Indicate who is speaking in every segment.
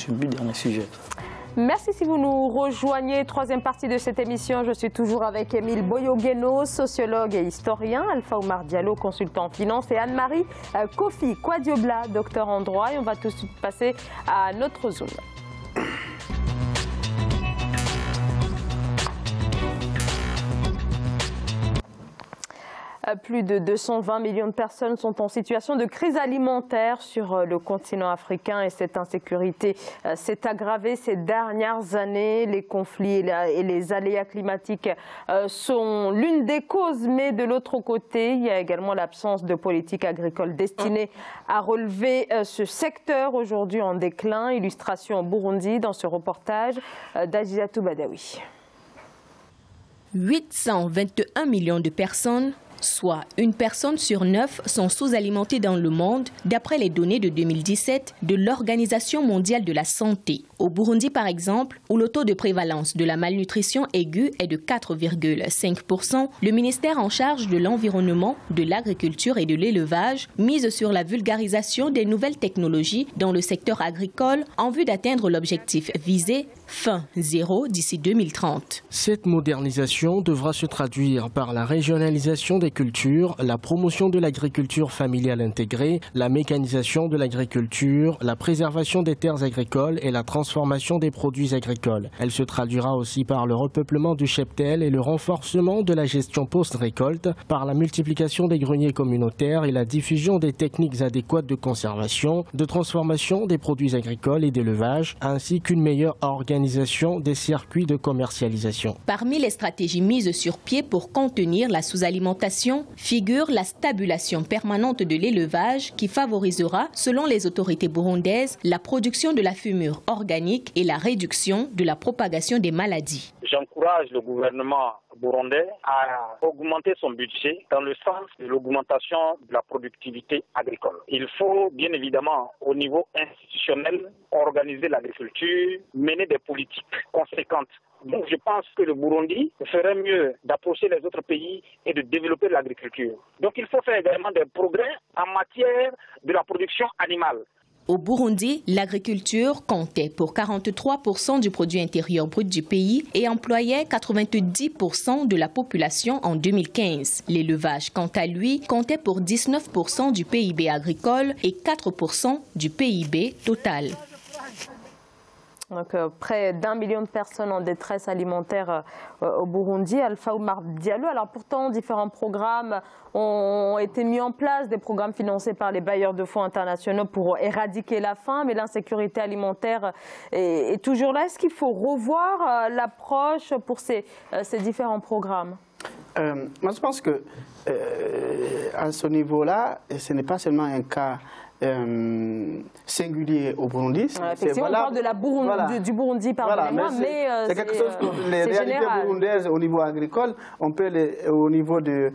Speaker 1: sur le dernier sujet.
Speaker 2: Merci si vous nous rejoignez. Troisième partie de cette émission. Je suis toujours avec Émile Boyogeno, sociologue et historien, Alpha Oumar Diallo, consultant en finance, et Anne-Marie Kofi Kwadiobla, docteur en droit. Et on va tout de suite passer à notre zone. Plus de 220 millions de personnes sont en situation de crise alimentaire sur le continent africain et cette insécurité s'est aggravée ces dernières années. Les conflits et les aléas climatiques sont l'une des causes, mais de l'autre côté, il y a également l'absence de politique agricole destinée à relever ce secteur aujourd'hui en déclin. Illustration au Burundi dans ce reportage d'Ajiatou Badawi.
Speaker 3: 821 millions de personnes, soit une personne sur 9, sont sous-alimentées dans le monde, d'après les données de 2017 de l'Organisation mondiale de la santé. Au Burundi, par exemple, où le taux de prévalence de la malnutrition aiguë est de 4,5%, le ministère en charge de l'environnement, de l'agriculture et de l'élevage mise sur la vulgarisation des nouvelles technologies dans le secteur agricole en vue d'atteindre l'objectif visé, fin zéro d'ici 2030.
Speaker 4: Cette modernisation devra se traduire par la régionalisation des cultures, la promotion de l'agriculture familiale intégrée, la mécanisation de l'agriculture, la préservation des terres agricoles et la transformation des produits agricoles. Elle se traduira aussi par le repeuplement du cheptel et le renforcement de la gestion post-récolte, par la multiplication des greniers communautaires et la diffusion des techniques adéquates de conservation, de transformation des produits agricoles et d'élevage, ainsi qu'une meilleure organisation des circuits de commercialisation.
Speaker 3: Parmi les stratégies mises sur pied pour contenir la sous-alimentation figure la stabulation permanente de l'élevage qui favorisera, selon les autorités burundaises, la production de la fumure organique et la réduction de la propagation des maladies.
Speaker 5: J'encourage le gouvernement burundais à augmenter son budget dans le sens de l'augmentation de la productivité agricole. Il faut bien évidemment au niveau institutionnel organiser l'agriculture, mener des politiques conséquentes. Donc je pense que le Burundi ferait mieux d'approcher les autres pays et de développer l'agriculture. Donc il faut faire également des progrès en matière de la production animale.
Speaker 3: Au Burundi, l'agriculture comptait pour 43% du produit intérieur brut du pays et employait 90% de la population en 2015. L'élevage, quant à lui, comptait pour 19% du PIB agricole et 4% du PIB total.
Speaker 2: Donc, près d'1 million de personnes en détresse alimentaire au Burundi. Alpha Oumar Diallo. Alors pourtant, différents programmes ont été mis en place, des programmes financés par les bailleurs de fonds internationaux pour éradiquer la faim, mais l'insécurité alimentaire est toujours là. Est-ce qu'il faut revoir l'approche pour ces différents programmes?
Speaker 6: Moi, je pense que à ce niveau-là, ce n'est pas seulement un cas singulier au Burundi.
Speaker 2: Effectivement, on parle de du Burundi, pardonnez-moi, mais
Speaker 6: c'est quelque chose que les réalités burundaises au niveau agricole, on peut au niveau de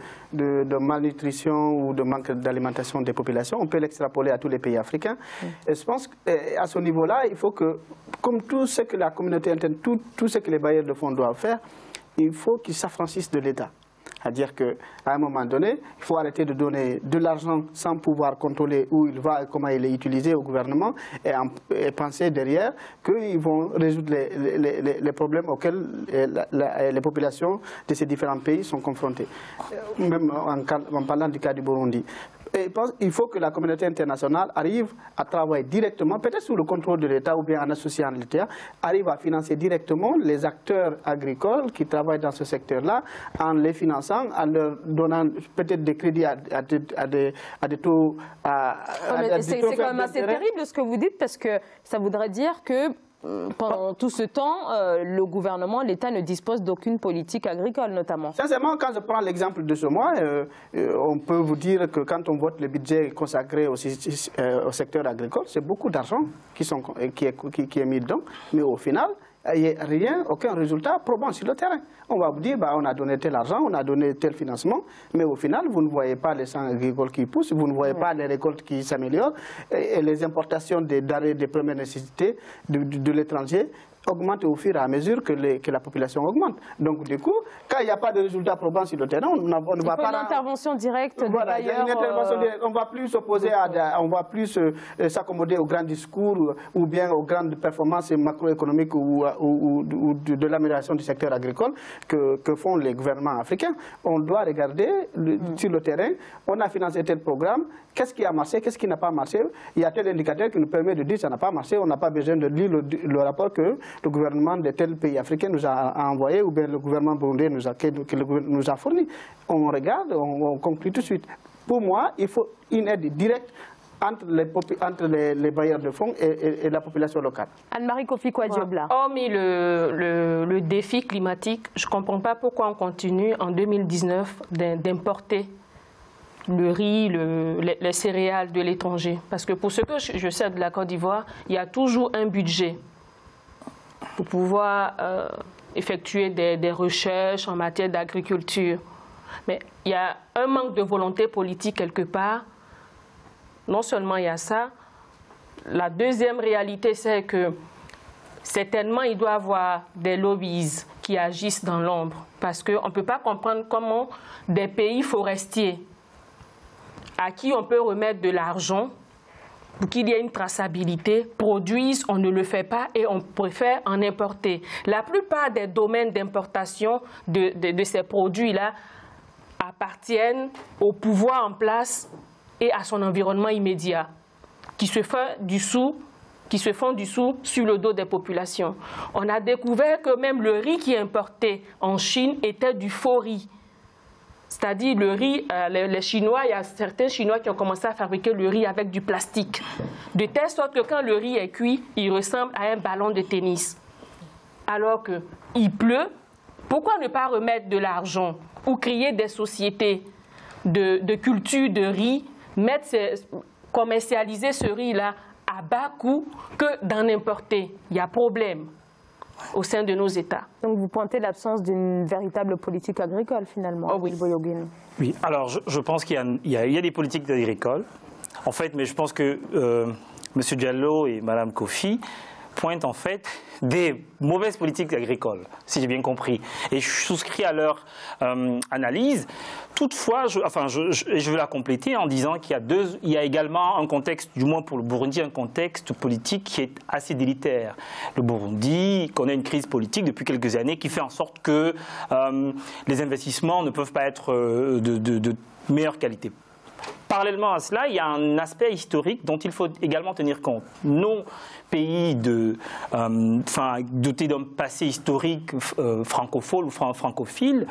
Speaker 6: malnutrition ou de manque d'alimentation des populations, on peut l'extrapoler à tous les pays africains. Et je pense qu'à ce niveau-là, il faut que, comme tout ce que la communauté interne, tout ce que les bailleurs de fonds doivent faire, il faut qu'ils s'affranchissent de l'État. C'est-à-dire qu'à un moment donné, il faut arrêter de donner de l'argent sans pouvoir contrôler où il va et comment il est utilisé au gouvernement et penser derrière qu'ils vont résoudre les problèmes auxquels les populations de ces différents pays sont confrontées. Même en parlant du cas du Burundi. Et il faut que la communauté internationale arrive à travailler directement, peut-être sous le contrôle de l'État ou bien en associant l'État, arrive à financer directement les acteurs agricoles qui travaillent dans ce secteur-là, en les finançant, en leur donnant peut-être des crédits à des taux...
Speaker 2: C'est quand même assez terrible ce que vous dites, parce que ça voudrait dire que pendant tout ce temps, le gouvernement, l'État ne dispose d'aucune politique agricole, notamment. Sincèrement,
Speaker 6: quand je prends l'exemple de ce mois, on peut vous dire que quand on vote le budget consacré au secteur agricole, c'est beaucoup d'argent qui est mis dedans, mais au final, il n'y a rien, aucun résultat probant sur le terrain. On va vous dire, on a donné tel argent, on a donné tel financement, mais au final, vous ne voyez pas les champs agricoles qui poussent, vous ne voyez pas les récoltes qui s'améliorent, et les importations des denrées de première nécessité de l'étranger augmente au fur et à mesure que la population augmente. Donc du coup, quand il n'y a pas de résultats probants sur le terrain, on ne va pas...
Speaker 2: Une intervention directe des bailleurs...
Speaker 6: Une intervention directe. On ne va plus s'opposer on va plus s'accommoder aux grands discours ou bien aux grandes performances macroéconomiques ou de l'amélioration du secteur agricole que font les gouvernements africains. On doit regarder sur le terrain, on a financé tel programme, qu'est-ce qui a marché, qu'est-ce qui n'a pas marché. Il y a tel indicateur qui nous permet de dire que ça n'a pas marché, on n'a pas besoin de lire le rapport que le gouvernement de tel pays africain nous a envoyé ou bien le gouvernement burundais nous a fourni. On regarde, on conclut tout de suite. Pour moi, il faut une aide directe entre les bailleurs de fonds et la population locale.
Speaker 2: Anne-Marie Kofi-Kouadiobla.
Speaker 1: Hormis le défi climatique, je ne comprends pas pourquoi on continue en 2019 d'importer le riz, les céréales de l'étranger. Parce que pour ce que je sais de la Côte d'Ivoire, il y a toujours un budget pour pouvoir effectuer des recherches en matière d'agriculture. Mais il y a un manque de volonté politique quelque part. Non seulement il y a ça, la deuxième réalité, c'est que certainement il doit y avoir des lobbies qui agissent dans l'ombre. Parce qu'on ne peut pas comprendre comment des pays forestiers à qui on peut remettre de l'argent pour qu'il y ait une traçabilité, produisent, on ne le fait pas et on préfère en importer. La plupart des domaines d'importation de ces produits-là appartiennent au pouvoir en place et à son environnement immédiat, qui se font du sou sur le dos des populations. On a découvert que même le riz qui est importé en Chine était du faux riz. C'est-à-dire le riz, les Chinois, il y a certains Chinois qui ont commencé à fabriquer le riz avec du plastique. De telle sorte que quand le riz est cuit, il ressemble à un ballon de tennis. Alors qu'il pleut, pourquoi ne pas remettre de l'argent ou créer des sociétés de culture de riz, commercialiser ce riz-là à bas coût que d'en importer? Il y a problème au sein de nos États.
Speaker 2: Donc vous pointez l'absence d'une véritable politique agricole finalement.
Speaker 1: Oh oui.
Speaker 7: Oui, alors je pense qu'il y a des politiques agricoles, en fait, mais je pense que M. Diallo et Mme Kofi pointent en fait des mauvaises politiques agricoles, si j'ai bien compris. Et je souscris à leur analyse. Toutefois, je veux la compléter en disant qu'il y a également un contexte, du moins pour le Burundi, un contexte politique qui est assez délétère. Le Burundi connaît une crise politique depuis quelques années qui fait en sorte que les investissements ne peuvent pas être de meilleure qualité. Parallèlement à cela, il y a un aspect historique dont il faut également tenir compte. Nos pays dotés d'un passé historique francophone ou francophile,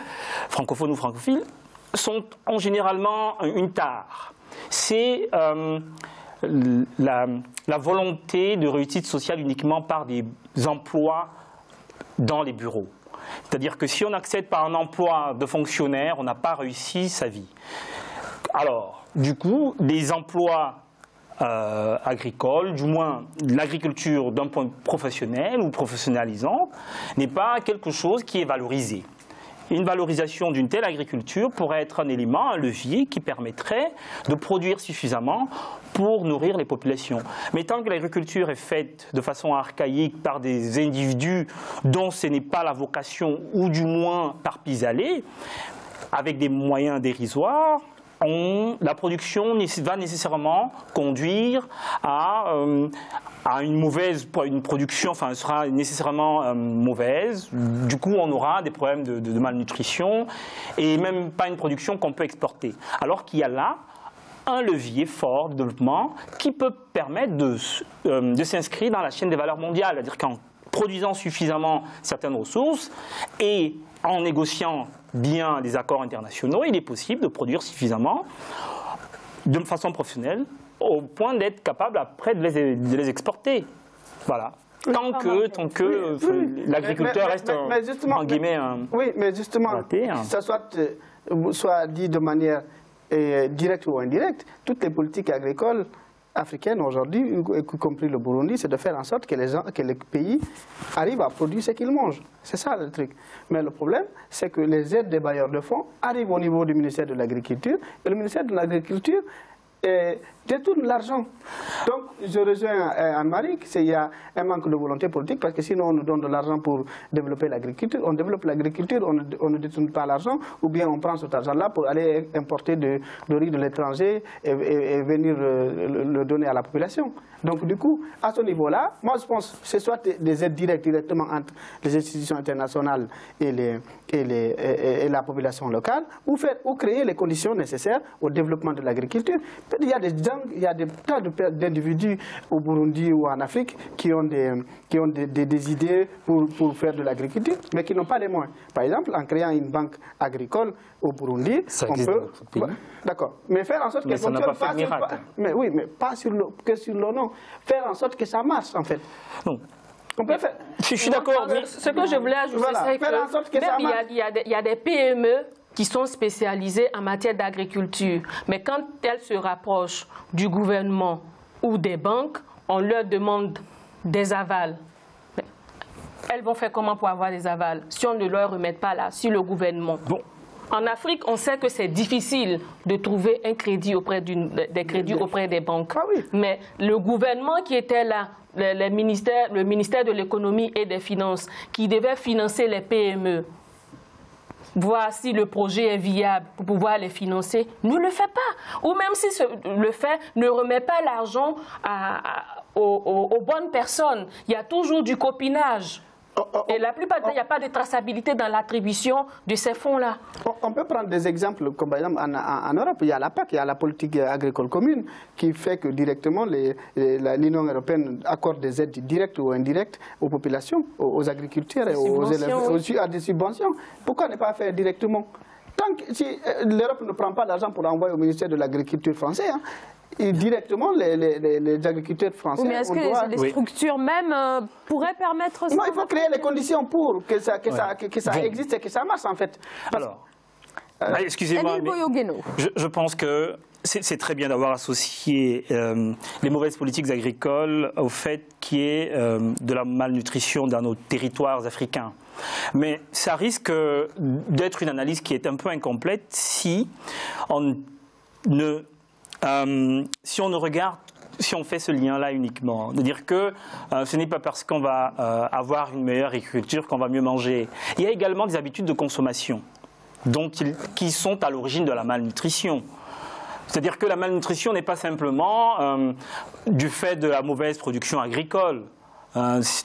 Speaker 7: ont généralement une tare. C'est la volonté de réussite sociale uniquement par des emplois dans les bureaux. C'est-à-dire que si on accède par un emploi de fonctionnaire, on n'a pas réussi sa vie. Alors, du coup, des emplois agricoles, du moins l'agriculture d'un point professionnel ou professionnalisant, n'est pas quelque chose qui est valorisé. Une valorisation d'une telle agriculture pourrait être un élément, un levier qui permettrait de produire suffisamment pour nourrir les populations. Mais tant que l'agriculture est faite de façon archaïque par des individus dont ce n'est pas la vocation, ou du moins par pis-aller, avec des moyens dérisoires, la production va nécessairement conduire à une production, sera nécessairement mauvaise. Du coup, on aura des problèmes de malnutrition et même pas une production qu'on peut exporter. Alors qu'il y a là un levier fort de développement qui peut permettre de s'inscrire dans la chaîne des valeurs mondiales. C'est-à-dire qu'en produisant suffisamment certaines ressources et en négociant bien des accords internationaux, il est possible de produire suffisamment de façon professionnelle au point d'être capable après de les exporter. Voilà. Tant que l'agriculteur reste en guillemets
Speaker 6: oui, mais justement, ça soit dit de manière directe ou indirecte, toutes les politiques agricoles africaines aujourd'hui, y compris le Burundi, c'est de faire en sorte que les pays arrivent à produire ce qu'ils mangent. C'est ça le truc. Mais le problème, c'est que les aides des bailleurs de fonds arrivent au niveau du ministère de l'Agriculture. Et le ministère de l'Agriculture détournent l'argent. Donc, je rejoins Anne-Marie, il y a un manque de volonté politique, parce que sinon on nous donne de l'argent pour développer l'agriculture. On développe l'agriculture, on ne détourne pas l'argent, ou bien on prend cet argent-là pour aller importer de riz de l'étranger et venir le donner à la population. Donc, du coup, à ce niveau-là, moi je pense que ce soit des aides directement entre les institutions internationales et la population locale, ou créer les conditions nécessaires au développement de l'agriculture. Il y a des tas d'individus au Burundi ou en Afrique qui ont des idées pour faire de l'agriculture, mais qui n'ont pas les moyens. Par exemple, en créant une banque agricole au Burundi, on peut... D'accord, mais faire en sorte qu'elle fonctionne pas... Mais oui, mais pas que sur le nom. Faire en sorte que ça marche, en fait.
Speaker 7: Non.
Speaker 6: On peut faire...
Speaker 7: Je suis d'accord.
Speaker 1: Ce que je voulais ajouter, c'est qu'il y a des PME qui sont spécialisées en matière d'agriculture. Mais quand elles se rapprochent du gouvernement ou des banques, on leur demande des avals. Elles vont faire comment pour avoir des avals si on ne leur remet pas là, sur le gouvernement? Bon. En Afrique, on sait que c'est difficile de trouver un crédit des crédits auprès des banques.
Speaker 6: Ah oui.
Speaker 1: Mais le gouvernement qui était là, le ministère de l'économie et des finances, qui devait financer les PME, voir si le projet est viable pour pouvoir les financer, ne le fait pas. Ou même si le fait, ne remet pas l'argent aux bonnes personnes. Il y a toujours du copinage. Et la plupart du temps, il n'y a pas de traçabilité dans l'attribution de ces fonds-là.
Speaker 6: On peut prendre des exemples, comme par exemple en Europe, il y a la PAC, il y a la politique agricole commune, qui fait que directement l'Union européenne accorde des aides directes ou indirectes aux populations, aux agriculteurs et aux élèves, aussi à des subventions. Pourquoi ne pas faire directement? Tant que si l'Europe ne prend pas l'argent pour envoyer au ministère de l'Agriculture français, et directement, les agriculteurs français...
Speaker 2: Oui, mais est-ce que les structures même pourraient permettre ça?
Speaker 6: Non, il faut créer les conditions pour que ça existe et que ça marche, en fait.
Speaker 7: Alors, excusez-moi, je pense que c'est très bien d'avoir associé les mauvaises politiques agricoles au fait qu'il y ait de la malnutrition dans nos territoires africains. Mais ça risque d'être une analyse qui est un peu incomplète si on fait ce lien-là uniquement, de dire que ce n'est pas parce qu'on va avoir une meilleure agriculture qu'on va mieux manger. Il y a également des habitudes de consommation qui sont à l'origine de la malnutrition. C'est-à-dire que la malnutrition n'est pas simplement du fait de la mauvaise production agricole.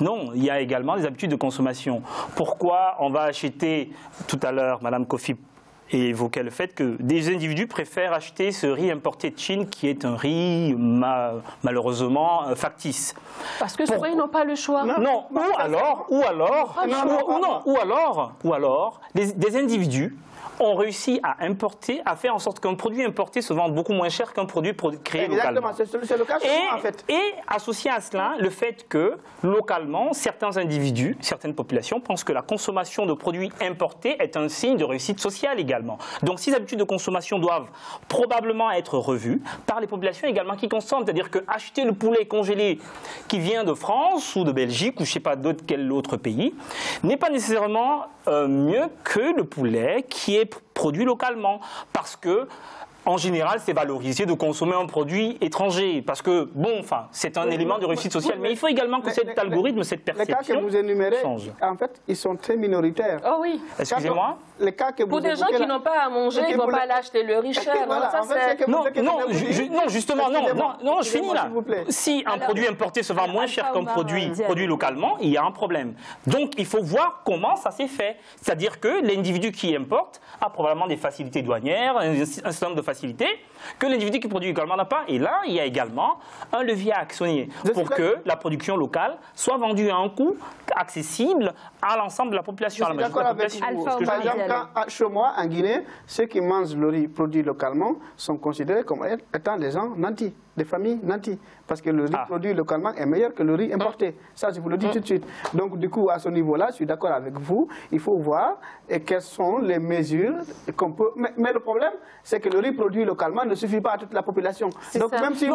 Speaker 7: Non, il y a également des habitudes de consommation. Pourquoi on va acheter, tout à l'heure, Mme Kofi évoquait le fait que des individus préfèrent acheter ce riz importé de Chine qui est un riz malheureusement factice.
Speaker 1: Parce que souvent ils n'ont pas le choix.
Speaker 7: Non, ou alors, des individus ont réussi à importer, à faire en sorte qu'un produit importé se vende beaucoup moins cher qu'un produit créé localement.
Speaker 6: Exactement, c'est le cas souvent, en fait.
Speaker 7: Et associé à cela, le fait que, localement, certains individus, certaines populations pensent que la consommation de produits importés est un signe de réussite sociale également. Donc ces habitudes de consommation doivent probablement être revues par les populations également qui consomment. C'est-à-dire qu'acheter le poulet congelé qui vient de France ou de Belgique ou je ne sais pas d'autre quel autre pays n'est pas nécessairement mieux que le poulet qui est produit localement, parce que en général, c'est valorisé de consommer un produit étranger, parce que, bon, enfin, c'est un élément de réussite sociale, mais il faut également que cet algorithme, cette perception change.
Speaker 6: Les cas que vous énumérez, en fait, ils sont très minoritaires.
Speaker 1: Oh oui.
Speaker 7: Excusez-moi.
Speaker 1: Pour des gens qui n'ont pas à manger, ils ne vont pas aller acheter le riz cher.
Speaker 7: Non, justement, non, je finis là. Si un produit importé se vend moins cher qu'un produit produit localement, il y a un problème. Donc, il faut voir comment ça s'est fait. C'est-à-dire que l'individu qui importe a probablement des facilités douanières, un certain nombre de facilités que l'individu qui produit également n'a pas. Et là, il y a également un levier à actionner pour que la production locale soit vendue à un coût accessible à l'ensemble de la population.
Speaker 6: Je suis d'accord avec vous. Par exemple, chez moi, en Guinée, ceux qui mangent le riz produit localement sont considérés comme étant des gens nantis, des familles nantis. Parce que le riz produit localement est meilleur que le riz importé. Ça, je vous le dis tout de suite. Donc, du coup, à ce niveau-là, je suis d'accord avec vous. Il faut voir quelles sont les mesures qu'on peut... Mais le problème, c'est que le riz produit localement ne suffit pas à toute la population. Donc, même si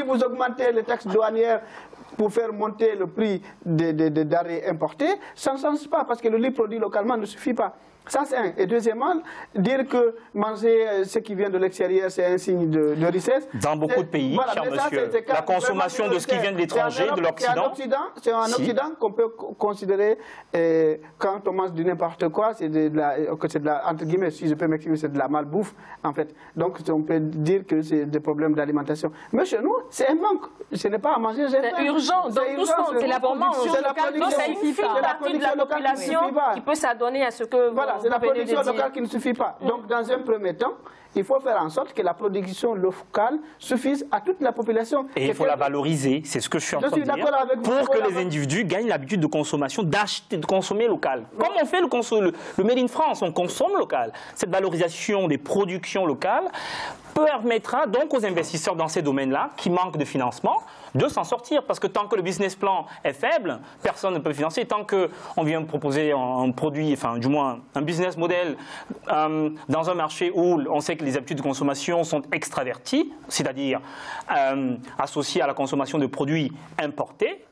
Speaker 6: vous augmentez les taxes douanières pour faire monter le prix des denrées importées, ça ne change pas parce que le riz produit localement ne suffit pas. Ça, c'est un. Et deuxièmement, dire que manger ce qui vient de l'extérieur, c'est un signe de richesse.
Speaker 7: Dans beaucoup de pays, cher monsieur, la consommation de ce qui vient de l'étranger, de l'Occident.
Speaker 6: C'est en Occident qu'on peut considérer, quand on mange du n'importe quoi, c'est de la, entre guillemets, si je peux m'exprimer, c'est de la malbouffe, en fait. Donc, on peut dire que c'est des problèmes d'alimentation. Mais chez nous, c'est un manque. Ce n'est pas à manger, j'ai faim.
Speaker 1: C'est urgent. C'est la production locale. Donc, ça suffit pas. C'est la partie de la population qui peut s'adonner à ce que
Speaker 6: voilà, c'est la production locale qui ne suffit pas. Donc, dans un premier temps, il faut faire en sorte que la production locale suffise à toute la population.
Speaker 7: Et il faut la valoriser, c'est ce que je suis en train de dire, pour que les individus gagnent l'habitude de consommation, d'acheter, de consommer local. Comme on fait le Made in France, on consomme local. Cette valorisation des productions locales permettra donc aux investisseurs dans ces domaines-là, qui manquent de financement, de s'en sortir. Parce que tant que le business plan est faible, personne ne peut financer. Tant qu'on vient proposer un produit, enfin du moins un business model dans un marché où on sait que les habitudes de consommation sont extraverties, c'est-à-dire associées à la consommation de produits importés,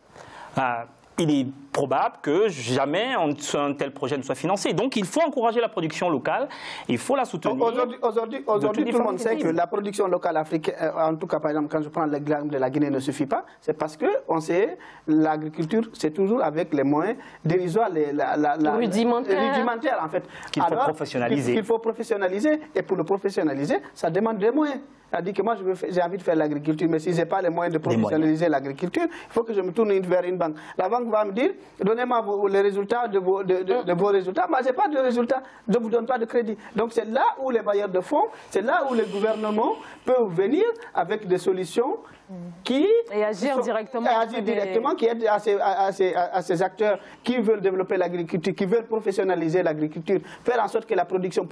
Speaker 7: il est probable que jamais un tel projet ne soit financé. Donc il faut encourager la production locale, il faut la soutenir.
Speaker 6: Aujourd'hui, tout le monde sait que la production locale africaine, en tout cas par exemple quand je prends l'exemple de la Guinée, ne suffit pas. C'est parce qu'on sait l'agriculture, c'est toujours avec les moyens dérisoires, rudimentaires en fait.
Speaker 7: Qu'il faut professionnaliser.
Speaker 6: Qu'il faut professionnaliser, et pour le professionnaliser, ça demande des moyens. C'est-à-dire que moi j'ai envie de faire l'agriculture, mais si je n'ai pas les moyens de professionnaliser l'agriculture, il faut que je me tourne vers une banque. La banque va me dire, donnez-moi les résultats de vos résultats. Moi, je n'ai pas de résultats, je ne vous donne pas de crédit. Donc c'est là où les bailleurs de fonds, c'est là où les gouvernements peuvent venir avec des solutions qui...
Speaker 2: Et agir directement.
Speaker 6: Qui aident à ces acteurs qui veulent développer l'agriculture, qui veulent professionnaliser l'agriculture, faire en sorte que la production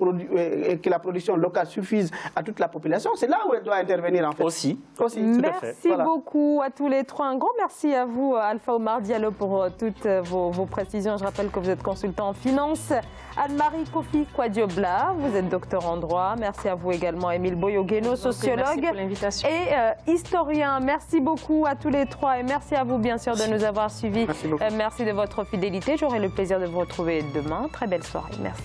Speaker 6: locale suffise à toute la population. C'est là où elle doit intervenir en fait.
Speaker 7: Aussi.
Speaker 2: Merci beaucoup à tous les trois. Un grand merci à vous, Alpha Oumar Diallo, pour toutes vos précisions. Je rappelle que vous êtes consultant en finance. Anne-Marie Kofi Kwadiobla, vous êtes docteur en droit. Merci à vous également, Émile Boyogeno, sociologue et historien. Merci beaucoup à tous les trois et merci à vous bien sûr de nous avoir suivis. Merci de votre fidélité. J'aurai le plaisir de vous retrouver demain. Très belle soirée. Merci.